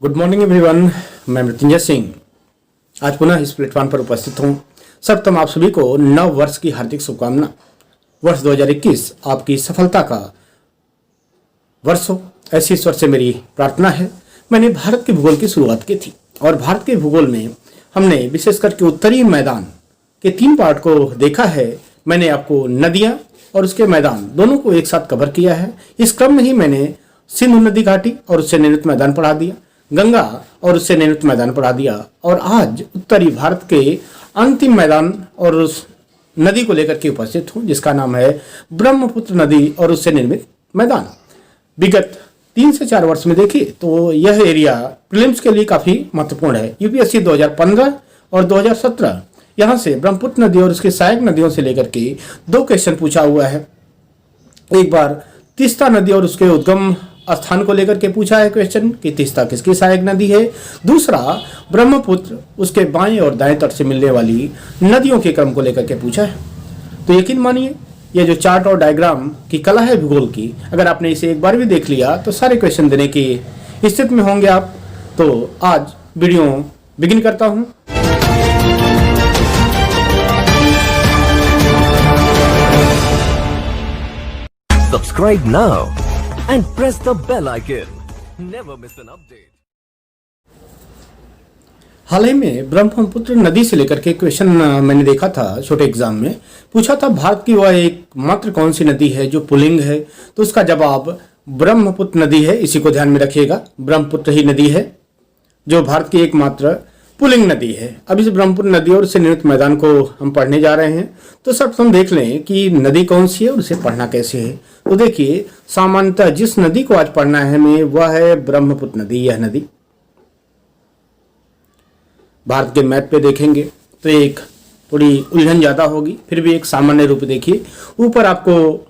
Good morning everyone. मैं मृत्युंजय सिंह आज पुनः इस प्लेटफॉर्म पर उपस्थित हूँ। सर्वप्रथम आप सभी को नव वर्ष की हार्दिक शुभकामना। वर्ष 2021 आपकी सफलता का वर्ष हो, ऐसी ईश्वर से मेरी प्रार्थना है। मैंने भारत के भूगोल की शुरुआत की थी और भारत के भूगोल में हमने विशेष करके उत्तरी मैदान के 3 पार्ट को देखा है। मैंने आपको नदियाँ और उसके मैदान दोनों को एक साथ कवर किया है। इस क्रम में ही मैंने सिंधु नदी घाटी और उससे निर्मित मैदान पढ़ा दिया, गंगा और उससे निर्मित मैदान पढ़ा दिया, और आज उत्तरी भारत के अंतिम मैदान और उस नदी को लेकर के उपस्थित हूँ जिसका नाम है ब्रह्मपुत्र नदी और उससे निर्मित मैदान। विगत 3 से 4 वर्ष में देखिए तो यह एरिया प्रीलिम्स के लिए काफी महत्वपूर्ण है। यूपीएससी 2015 और 2017 यहाँ से ब्रह्मपुत्र नदी और उसकी सहायक नदियों से लेकर के 2 क्वेश्चन पूछा हुआ है। एक बार तीस्ता नदी और उसके उद्गम स्थान को लेकर के पूछा है क्वेश्चन कि तीस्ता किसकी सहायक नदी है। दूसरा ब्रह्मपुत्र उसके बाएं और दाएं तट से मिलने वाली नदियों के क्रम को लेकर के पूछा है। तो यकीन मानिए ये जो चार्ट और डायग्राम की कला है भूगोल की, अगर आपने इसे एक बार भी देख लिया तो सारे क्वेश्चन देने की स्थिति में होंगे आप। तो आज वीडियो बिगिन करता हूं। Subscribe now and press the bell icon. Never miss an update. हाल ही में ब्रह्मपुत्र नदी से लेकर के क्वेश्चन मैंने देखा था, छोटे एग्जाम में पूछा था भारत की वह एकमात्र कौन सी नदी है जो पुल्लिंग है। तो उसका जवाब ब्रह्मपुत्र नदी है। इसी को ध्यान में रखिएगा, ब्रह्मपुत्र ही नदी है जो भारत की एकमात्र पुल्लिंग नदी है। अब इस ब्रह्मपुत्र नदी और उससे निर्मित मैदान को हम पढ़ने जा रहे हैं। तो सर्वप्रथम देख लें कि नदी कौन सी है और उसे पढ़ना कैसे है। तो देखिए सामान्यतः जिस नदी को आज पढ़ना है हमें वह है ब्रह्मपुत्र नदी। यह नदी भारत के मैप पे देखेंगे तो एक थोड़ी उलझन ज्यादा होगी, फिर भी एक सामान्य रूप देखिए। ऊपर आपको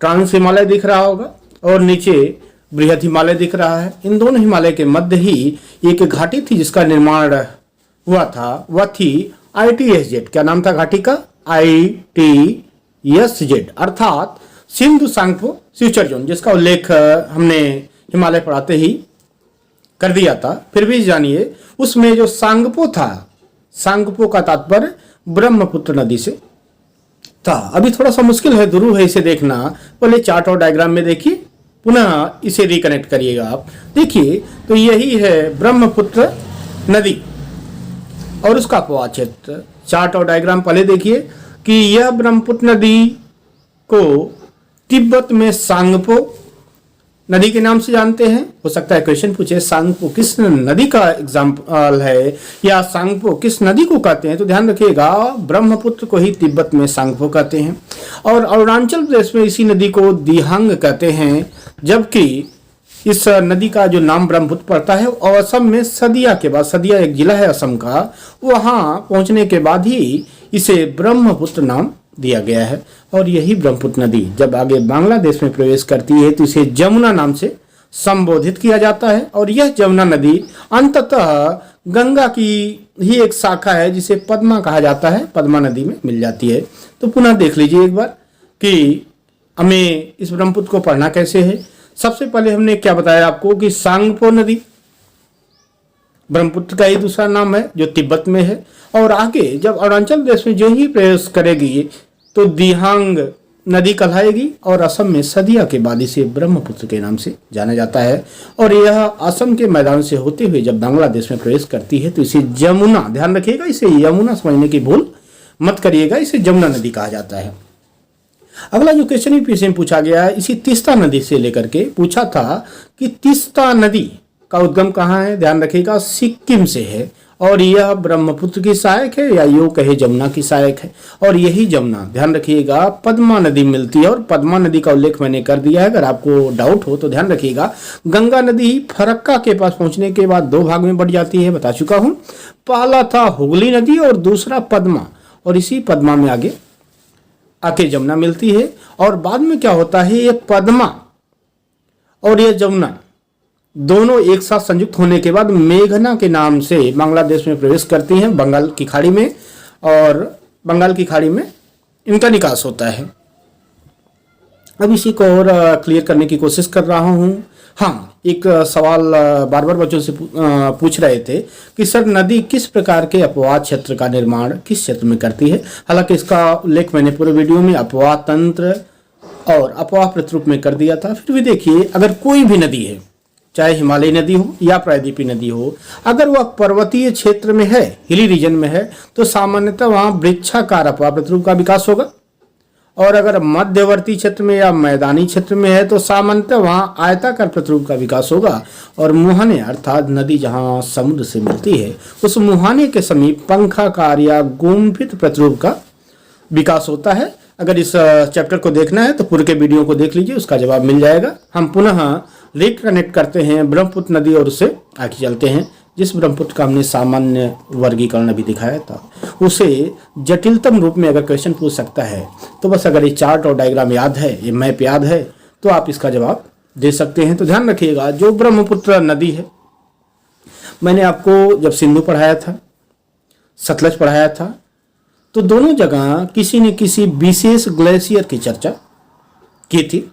ट्रांस हिमालय दिख रहा होगा और नीचे बृहद हिमालय दिख रहा है। इन दोनों हिमालय के मध्य ही एक घाटी थी जिसका निर्माण हुआ था, वह थी ITSZ। क्या नाम था घाटी का? ITSZ अर्थात सिंधु सांगपो फ्यूचर जोन, जिसका उल्लेख हमने हिमालय पढ़ाते ही कर दिया था। फिर भी जानिए उसमें जो सांगपो था, सांगपो का तात्पर्य ब्रह्मपुत्र नदी से था। अभी थोड़ा सा मुश्किल है, दुरू है इसे देखना। पहले चार्ट और डायग्राम में देखिए, पुनः इसे रिकनेक्ट करिएगा आप। देखिए तो यही है ब्रह्मपुत्र नदी और उसका प्रवाह क्षेत्र। चार्ट और डायग्राम पहले देखिए कि यह ब्रह्मपुत्र नदी को तिब्बत में सांगपो नदी के नाम से जानते हैं। हो सकता है क्वेश्चन पूछे सांगपो किस नदी का एग्जाम्पल है या सांगपो किस नदी को कहते हैं। तो ध्यान रखिएगा ब्रह्मपुत्र को ही तिब्बत में सांगपो कहते हैं और अरुणाचल प्रदेश में इसी नदी को दिहांग कहते हैं। जबकि इस नदी का जो नाम ब्रह्मपुत्र पड़ता है और असम में सदिया के बाद, सदिया एक जिला है असम का, वहां पहुंचने के बाद ही इसे ब्रह्मपुत्र नाम दिया गया है। और यही ब्रह्मपुत्र नदी जब आगे बांग्लादेश में प्रवेश करती है तो इसे जमुना नाम से संबोधित किया जाता है। और यह जमुना नदी अंततः गंगा की ही एक शाखा है जिसे पद्मा कहा जाता है, पद्मा नदी में मिल जाती है। तो पुनः देख लीजिए एक बार कि हमें इस ब्रह्मपुत्र को पढ़ना कैसे है। सबसे पहले हमने क्या बताया आपको कि सांगपो नदी ब्रह्मपुत्र का ही दूसरा नाम है जो तिब्बत में है। और आगे जब अरुणाचल प्रदेश में जो ही प्रवेश करेगी तो दिहांग नदी कहलाएगी और असम में सदिया के बाद इसे ब्रह्मपुत्र के नाम से जाना जाता है। और यह असम के मैदान से होते हुए जब बांग्लादेश में प्रवेश करती है तो इसे जमुना, ध्यान रखिएगा इसे यमुना समझने की भूल मत करिएगा, इसे जमुना नदी कहा जाता है। अगला जो क्वेश्चन ही पीछे पूछा गया है इसी तीस्ता नदी से लेकर के पूछा था कि तीस्ता नदी का उद्गम कहाँ है। ध्यान रखिएगा सिक्किम से है और यह ब्रह्मपुत्र की सहायक है या यूं कहे जमुना की सहायक है। और यही जमुना ध्यान रखिएगा पद्मा नदी मिलती है और पद्मा नदी का उल्लेख मैंने कर दिया है। अगर आपको डाउट हो तो ध्यान रखिएगा गंगा नदी फरक्का के पास पहुंचने के बाद 2 भाग में बढ़ जाती है, बता चुका हूं। पहला था हुगली नदी और दूसरा पद्मा, और इसी पद्मा में आगे आके जमुना मिलती है। और बाद में क्या होता है, ये पद्मा और ये जमुना दोनों एक साथ संयुक्त होने के बाद मेघना के नाम से बांग्लादेश में प्रवेश करती हैं, बंगाल की खाड़ी में, और बंगाल की खाड़ी में इनका निकास होता है। अब इसी को और क्लियर करने की कोशिश कर रहा हूँ। हाँ, एक सवाल बार बार बच्चों से पूछ रहे थे कि सर नदी किस प्रकार के अपवाह क्षेत्र का निर्माण किस क्षेत्र में करती है। हालांकि इसका उल्लेख मैंने पूरे वीडियो में अपवाह तंत्र और अपवाह प्रतिरूप में कर दिया था। फिर भी देखिए, अगर कोई भी नदी है, चाहे हिमालयी नदी हो या प्रायद्वीपीय नदी हो, अगर वह पर्वतीय क्षेत्र में है, हिली रीजन में है, तो सामान्यतः वहाँ वृक्षाकार अपवाह प्रतिरूप का विकास होगा। और अगर मध्यवर्ती क्षेत्र में या मैदानी क्षेत्र में है तो सामान्यतः वहाँ आयताकार प्रतिरूप का विकास होगा। और मुहाने अर्थात नदी जहाँ समुद्र से मिलती है, उस मुहाने के समीप पंखाकार या गुंफित प्रतिरूप का विकास होता है। अगर इस चैप्टर को देखना है तो पूरे के वीडियो को देख लीजिए, उसका जवाब मिल जाएगा। हम पुनः रिकनेक्ट करते हैं ब्रह्मपुत्र नदी और उससे आगे चलते हैं। जिस ब्रह्मपुत्र का हमने सामान्य वर्गीकरण अभी दिखाया था, उसे जटिलतम रूप में अगर क्वेश्चन पूछ सकता है तो बस अगर ये चार्ट और डायग्राम याद है, ये मैप याद है, तो आप इसका जवाब दे सकते हैं। तो ध्यान रखिएगा, जो ब्रह्मपुत्र नदी है, मैंने आपको जब सिंधु पढ़ाया था, सतलज पढ़ाया था, तो दोनों जगह किसी न किसी विशेष ग्लेशियर की चर्चा की थी।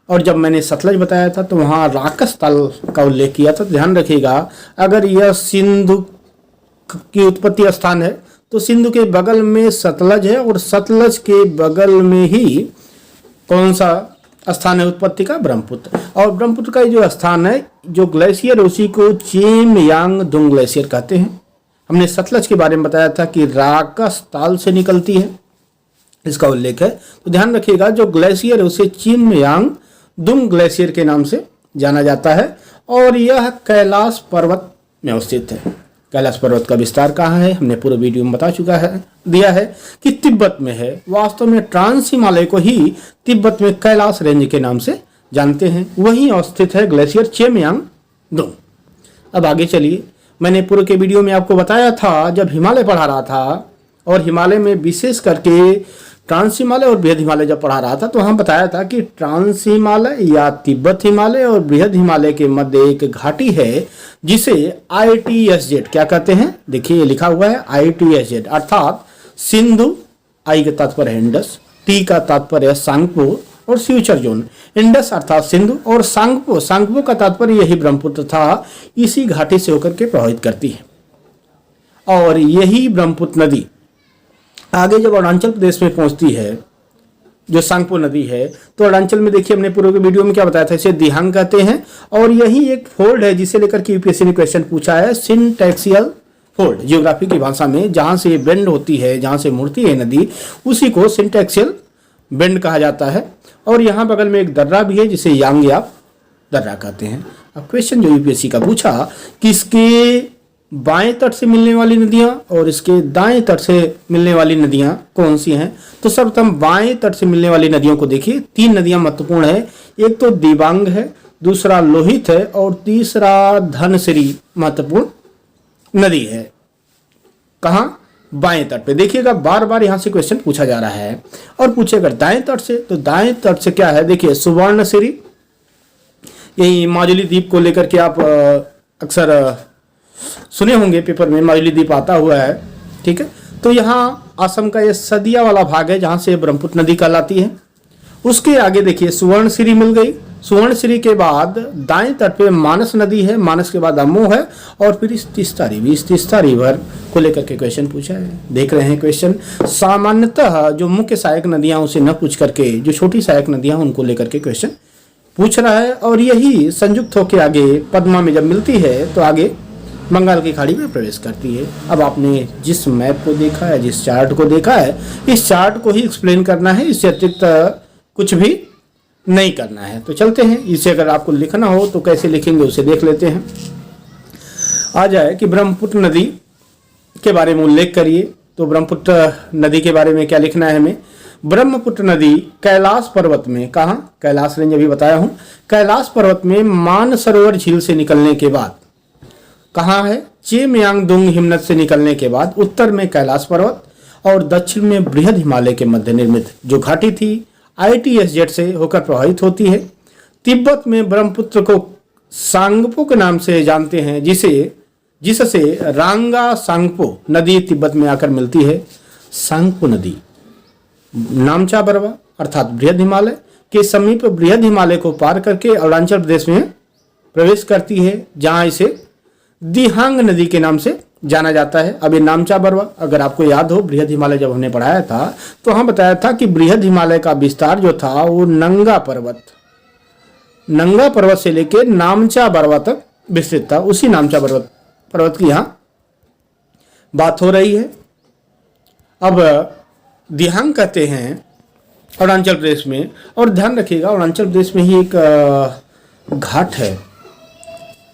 और जब मैंने सतलज बताया था तो वहाँ राकस ताल का उल्लेख किया था। ध्यान रखिएगा, अगर यह सिंधु की उत्पत्ति स्थान है तो सिंधु के बगल में सतलज है और सतलज के बगल में ही कौन सा स्थान है उत्पत्ति का? ब्रह्मपुत्र। और ब्रह्मपुत्र का जो स्थान है, जो ग्लेशियर, उसी को चेम यांग दुंग ग्लेशियर कहते हैं। हमने सतलज के बारे में बताया था कि राकस ताल से निकलती है, इसका उल्लेख है। तो ध्यान रखिएगा, जो ग्लेशियर है उसे चेम यांग दुंग ग्लेशियर के नाम से जाना जाता है। और यह कैलाश पर्वत में अवस्थित है। कैलाश पर्वत का विस्तार कहाँ है, हमने पूरे वीडियो में बता चुका है, दिया है कि तिब्बत में है। वास्तव में ट्रांस हिमालय को ही तिब्बत में कैलाश रेंज के नाम से जानते हैं। वहीं अवस्थित है ग्लेशियर चेमयांग दुंग। अब आगे चलिए, मैंने पूरे के वीडियो में आपको बताया था, जब हिमालय पढ़ा रहा था और हिमालय में विशेष करके ट्रांस हिमालय और बृहद हिमालय जब पढ़ा रहा था, तो हम बताया था कि ट्रांस हिमालय या तिब्बत हिमालय और बृहद हिमालय के मध्य एक घाटी है जिसे ITSZ क्या कहते हैं। देखिए, ये लिखा हुआ है ITSZ, अर्थात सिंधु, आई का तात्पर्य है इंडस, टी का तात्पर्य है सांगपो और फ्यूचर जोन। इंडस अर्थात सिंधु और सांगपो, सांगपो का तात्पर्य यही ब्रह्मपुत्र था, इसी घाटी से होकर के प्रभावित करती है। और यही ब्रह्मपुत्र नदी आगे जब अरुणाचल प्रदेश में पहुंचती है, जो सांगपो नदी है, तो अरुणाचल में देखिए, हमने पूरे वीडियो में क्या बताया था, इसे दिहांग कहते हैं। और यही एक फोल्ड है जिसे लेकर के यूपीएससी ने क्वेश्चन पूछा है, सिंटैक्सियल फोल्ड, जियोग्राफी की भाषा में जहां से बेंड होती है, जहां से मुड़ती है नदी, उसी को सिंटैक्सियल बेंड कहा जाता है। और यहाँ बगल में एक दर्रा भी है जिसे यांगयाप दर्रा कहते हैं। अब क्वेश्चन जो यूपीएससी का पूछा कि इसके बाएं तट से मिलने वाली नदियां और इसके दाएं तट से मिलने वाली नदियां कौन सी हैं, तो सर्वप्रथम बाएं तट से मिलने वाली नदियों को देखिए। 3 नदियां महत्वपूर्ण है, एक तो दिबांग है, दूसरा लोहित है और तीसरा धनसिरी महत्वपूर्ण नदी है। कहाँ? बाएं तट पे। देखिएगा, बार बार यहां से क्वेश्चन पूछा जा रहा है। और पूछेगा दाएं तट से, तो दाएं तट से क्या है, देखिए सुवर्णसिरी, यही माजुली द्वीप को लेकर के आप अक्सर सुने होंगे, पेपर में माजुली द्वीप आता हुआ है, ठीक है। तो यहाँ असम का ये सदिया वाला भाग है जहाँ से ब्रह्मपुत्र नदी कहलाती है। उसके आगे देखिए सुवर्णसिरी मिल गई, सुवर्णसिरी के बाद दाएं तट पे मानस नदी है, मानस के बाद अमोह है, और फिर इस तीस्ता रिवर को लेकर के क्वेश्चन पूछा है। देख रहे हैं क्वेश्चन, सामान्यतः जो मुख्य सहायक नदियां उसे न पूछ करके जो छोटी सहायक नदियां उनको लेकर के क्वेश्चन पूछ रहा है। और यही संयुक्त होकर आगे पद्मा में जब मिलती है तो आगे बंगाल की खाड़ी में प्रवेश करती है। अब आपने जिस मैप को देखा है, जिस चार्ट को देखा है, इस चार्ट को ही एक्सप्लेन करना है, इससे अतिरिक्त कुछ भी नहीं करना है। तो चलते हैं, इसे अगर आपको लिखना हो तो कैसे लिखेंगे उसे देख लेते हैं। आ जाए कि ब्रह्मपुत्र नदी के बारे में उल्लेख करिए, तो ब्रह्मपुत्र नदी के बारे में क्या लिखना है हमें। ब्रह्मपुत्र नदी कैलाश पर्वत में, कहाँ? कैलाश रेंज अभी बताया हूं, कैलाश पर्वत में मानसरोवर झील से निकलने के बाद कहाँ है? चेमयांगदुंग हिमनद से निकलने के बाद उत्तर में कैलाश पर्वत और दक्षिण में बृहद हिमालय के मध्य निर्मित जो घाटी थी ITSZ से होकर प्रभावित होती है। तिब्बत में ब्रह्मपुत्र को सांगपो के नाम से जानते हैं, जिससे रांगा सांगपो नदी तिब्बत में आकर मिलती है। सांगपो नदी नामचा बरवा अर्थात बृहद हिमालय के समीप बृहद हिमालय को पार करके अरुणाचल प्रदेश में प्रवेश करती है, जहां इसे दिहांग नदी के नाम से जाना जाता है। अब ये नामचा बरवा, अगर आपको याद हो, बृहद हिमालय जब हमने पढ़ाया था तो हम बताया था कि बृहद हिमालय का विस्तार जो था वो नंगा पर्वत से लेकर नामचा बरवा तक विस्तृत था। उसी नामचा पर्वत की यहाँ बात हो रही है। अब दिहांग कहते हैं अरुणाचल प्रदेश में, और ध्यान रखिएगा अरुणाचल प्रदेश में ही एक घाट है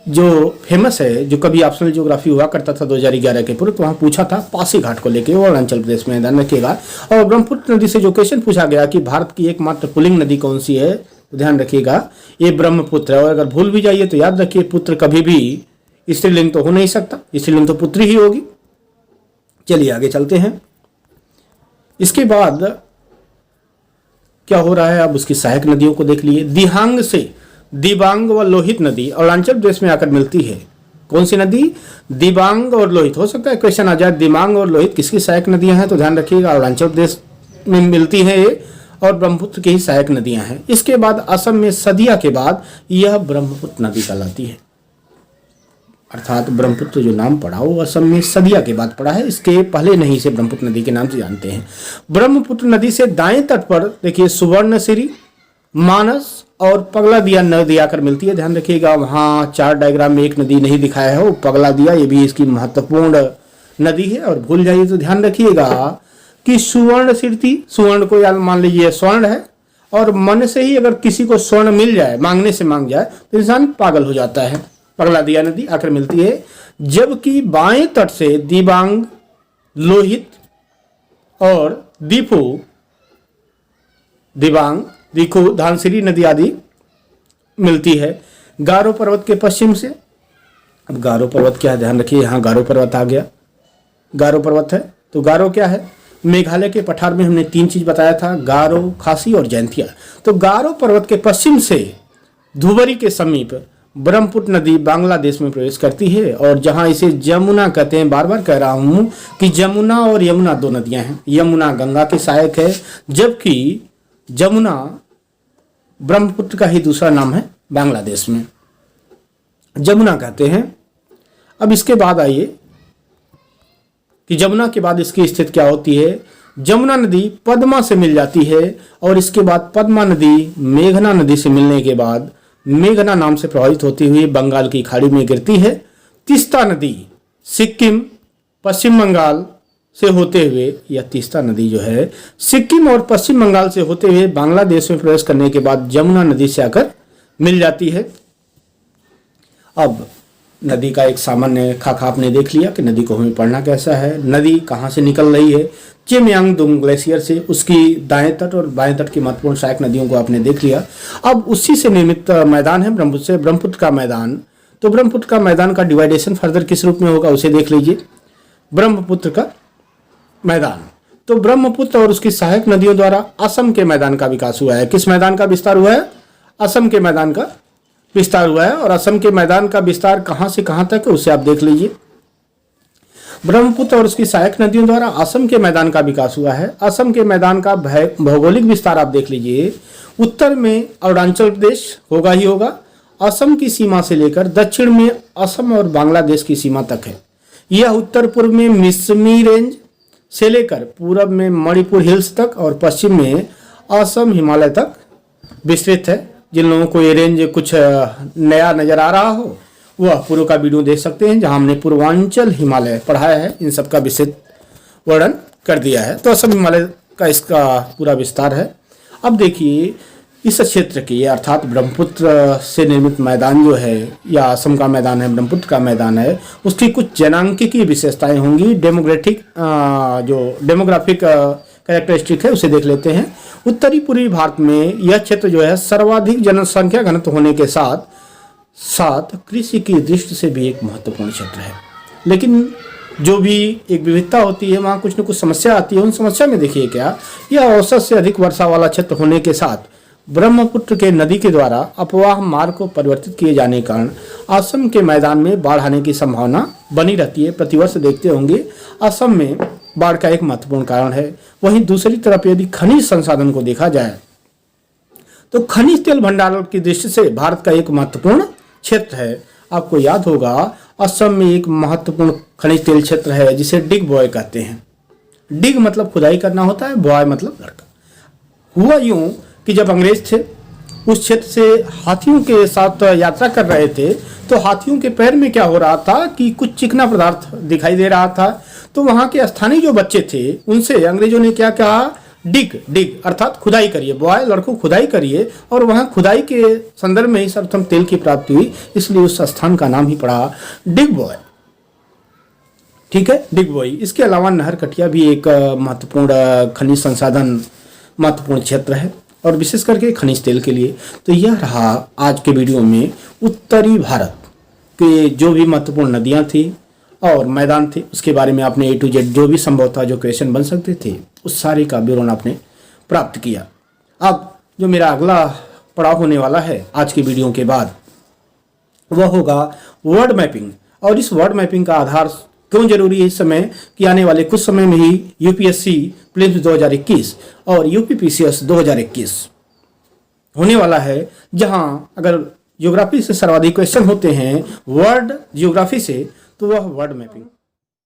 जो फेमस है, जो कभी ऑप्शनल ज्योग्राफी हुआ करता था 2011 के पूर्व, तो वहाँ पूछा था पासी घाट को लेके, वो अरुणाचल प्रदेश में, ध्यान रखिएगा। और ब्रह्मपुत्र नदी से जो क्वेश्चन पूछा गया कि भारत की एकमात्र पुल्लिंग नदी कौन सी है, तो ध्यान रखिएगा ये ब्रह्मपुत्र है। और अगर भूल भी जाइए तो याद रखिए पुत्र कभी भी स्त्रीलिंग तो हो नहीं सकता, स्त्रीलिंग तो पुत्री ही होगी। चलिए आगे चलते हैं। इसके बाद क्या हो रहा है, अब उसकी सहायक नदियों को देख लिए। दिहांग से दिबांग व लोहित नदी अरुणाचल प्रदेश में आकर मिलती है। कौन सी नदी? दिबांग और लोहित। हो सकता है क्वेश्चन आ जाए दिबांग और लोहित किसकी सहायक नदियां हैं, तो ध्यान रखिएगा अरुणाचल प्रदेश में मिलती है ये, और ब्रह्मपुत्र की ही सहायक नदियां हैं। इसके बाद असम में सदिया के बाद यह ब्रह्मपुत्र नदी कहलाती है, अर्थात ब्रह्मपुत्र जो नाम पड़ा वो असम में सदिया के बाद पड़ा है, इसके पहले नहीं इसे ब्रह्मपुत्र नदी के नाम से जानते हैं। ब्रह्मपुत्र नदी से दाएं तट पर देखिए सुवर्णसिरी, मानस और पगला दिया नदी आकर मिलती है। ध्यान रखिएगा वहाँ चार डायग्राम में एक नदी नहीं दिखाया है, वो पगला दिया, ये भी इसकी महत्वपूर्ण नदी है। और भूल जाइए तो ध्यान रखिएगा कि सुवर्ण सिरती, सुवर्ण को या मान लीजिए स्वर्ण है, और मन से ही अगर किसी को स्वर्ण मिल जाए, मांगने से मांग जाए, तो इंसान पागल हो जाता है। पगला दिया नदी आकर मिलती है। जबकि बाएं तट से दिबांग, लोहित और दिबांग, दिखो, धानसिरी नदी आदि मिलती है। गारो पर्वत के पश्चिम से, अब गारो पर्वत क्या है, ध्यान रखिए यहाँ गारो पर्वत आ गया, गारो पर्वत है। तो गारो क्या है? मेघालय के पठार में हमने तीन चीज बताया था, गारो, खासी और जैंतिया। तो गारो पर्वत के पश्चिम से धुबरी के समीप ब्रह्मपुत्र नदी बांग्लादेश में प्रवेश करती है, और जहां इसे जमुना कहते हैं। बार बार कह रहा हूं कि जमुना और यमुना दो नदियां हैं। यमुना गंगा की सहायक है, जबकि जमुना ब्रह्मपुत्र का ही दूसरा नाम है बांग्लादेश में, जमुना कहते हैं। अब इसके बाद आइए कि जमुना के बाद इसकी स्थिति क्या होती है। जमुना नदी पद्मा से मिल जाती है, और इसके बाद पद्मा नदी मेघना नदी से मिलने के बाद मेघना नाम से प्रभावित होती हुई बंगाल की खाड़ी में गिरती है। तीस्ता नदी सिक्किम, पश्चिम बंगाल से होते हुए, यह तीस्ता नदी जो है सिक्किम और पश्चिम बंगाल से होते हुए बांग्लादेश में प्रवेश करने के बाद जमुना नदी से आकर मिल जाती है। अब नदी का एक सामान्य खाका आपने देख लिया कि नदी को हमें पढ़ना कैसा है। नदी कहाँ से निकल रही है? चिमयांगदुंग ग्लेशियर से। उसकी दाएं तट और बाएं तट की महत्वपूर्ण सहायक नदियों को आपने देख लिया। अब उसी से निर्मित मैदान है ब्रह्मपुत्र से, ब्रह्मपुत्र का मैदान। तो ब्रह्मपुत्र का मैदान का डिवाइडेशन फर्दर किस रूप में होगा उसे देख लीजिए। ब्रह्मपुत्र का मैदान, तो ब्रह्मपुत्र और उसकी सहायक नदियों द्वारा असम के मैदान का विकास हुआ है। किस मैदान का विस्तार हुआ है? असम के मैदान का विस्तार हुआ है। और असम के मैदान का विस्तार कहां से कहां तक है उसे आप देख लीजिए। ब्रह्मपुत्र और उसकी सहायक नदियों द्वारा असम के मैदान का विकास हुआ है। असम के मैदान का भौगोलिक विस्तार आप देख लीजिए। उत्तर में अरुणाचल प्रदेश होगा ही होगा, असम की सीमा से लेकर दक्षिण में असम और बांग्लादेश की सीमा तक है। यह उत्तर पूर्व में मिसमी रेंज से लेकर पूरब में मणिपुर हिल्स तक और पश्चिम में असम हिमालय तक विस्तृत है। जिन लोगों को ये रेंज कुछ नया नजर आ रहा हो वह पूर्व का वीडियो देख सकते हैं, जहां हमने पूर्वांचल हिमालय पढ़ाया है, इन सब का विस्तृत वर्णन कर दिया है। तो असम हिमालय का इसका पूरा विस्तार है। अब देखिए इस क्षेत्र की अर्थात ब्रह्मपुत्र से निर्मित मैदान जो है, या असम का मैदान है, ब्रह्मपुत्र का मैदान है, उसकी कुछ जनांकिकीय विशेषताएं होंगी। डेमोग्राफिक कैरेक्टरिस्टिक है उसे देख लेते हैं। उत्तरी पूर्वी भारत में यह क्षेत्र जो है सर्वाधिक जनसंख्या घनत्व होने के साथ साथ कृषि की दृष्टि से भी एक महत्वपूर्ण क्षेत्र है। लेकिन जो भी एक विविधता होती है वहाँ कुछ न कुछ समस्या आती है। उन समस्या में देखिए क्या, यह औसत से अधिक वर्षा वाला क्षेत्र होने के साथ ब्रह्मपुत्र के नदी के द्वारा अपवाह मार्ग को परिवर्तित किए जाने के कारण असम के मैदान में बाढ़ आने की संभावना बनी रहती है। प्रतिवर्ष देखते होंगे असम में बाढ़ का एक महत्वपूर्ण कारण है। वहीं दूसरी तरफ यदि खनिज संसाधन को देखा जाए तो खनिज तेल भंडारण की दृष्टि से भारत का एक महत्वपूर्ण क्षेत्र है। आपको याद होगा असम में एक महत्वपूर्ण खनिज तेल क्षेत्र है जिसे डिग बॉय कहते हैं। डिग मतलब खुदाई करना होता है, बॉय मतलब लड़का। हुआ यूं कि जब अंग्रेज थे उस क्षेत्र से हाथियों के साथ यात्रा कर रहे थे तो हाथियों के पैर में क्या हो रहा था कि कुछ चिकना पदार्थ दिखाई दे रहा था। तो वहां के स्थानीय जो बच्चे थे उनसे अंग्रेजों ने क्या कहा, डिग डिग अर्थात खुदाई करिए, बॉय लड़कों खुदाई करिए। और वहां खुदाई के संदर्भ में ही सर्वप्रथम तेल की प्राप्ति हुई, इसलिए उस स्थान का नाम ही पड़ा डिग बॉय। ठीक है, डिग बॉय। इसके अलावा नहरकटिया भी एक महत्वपूर्ण खनिज संसाधन महत्वपूर्ण क्षेत्र है और विशेष करके खनिज तेल के लिए। तो यह रहा आज के वीडियो में उत्तरी भारत के जो भी महत्वपूर्ण नदियां थी और मैदान थे उसके बारे में आपने A to Z जो भी संभव था, जो क्वेश्चन बन सकते थे, उस सारे का विवरण आपने प्राप्त किया। अब जो मेरा अगला पड़ाव होने वाला है आज की वीडियो के बाद वह होगा वर्ड मैपिंग। और इस वर्ड मैपिंग का आधार क्यों जरूरी है इस समय कि आने वाले कुछ समय में ही यूपीएससी प्रीलिम्स 2021 और यूपीपीसीएस 2021 होने वाला है, जहां अगर ज्योग्राफी से सर्वाधिक क्वेश्चन होते हैं वर्ड ज्योग्राफी से तो वह वर्ड मैपिंग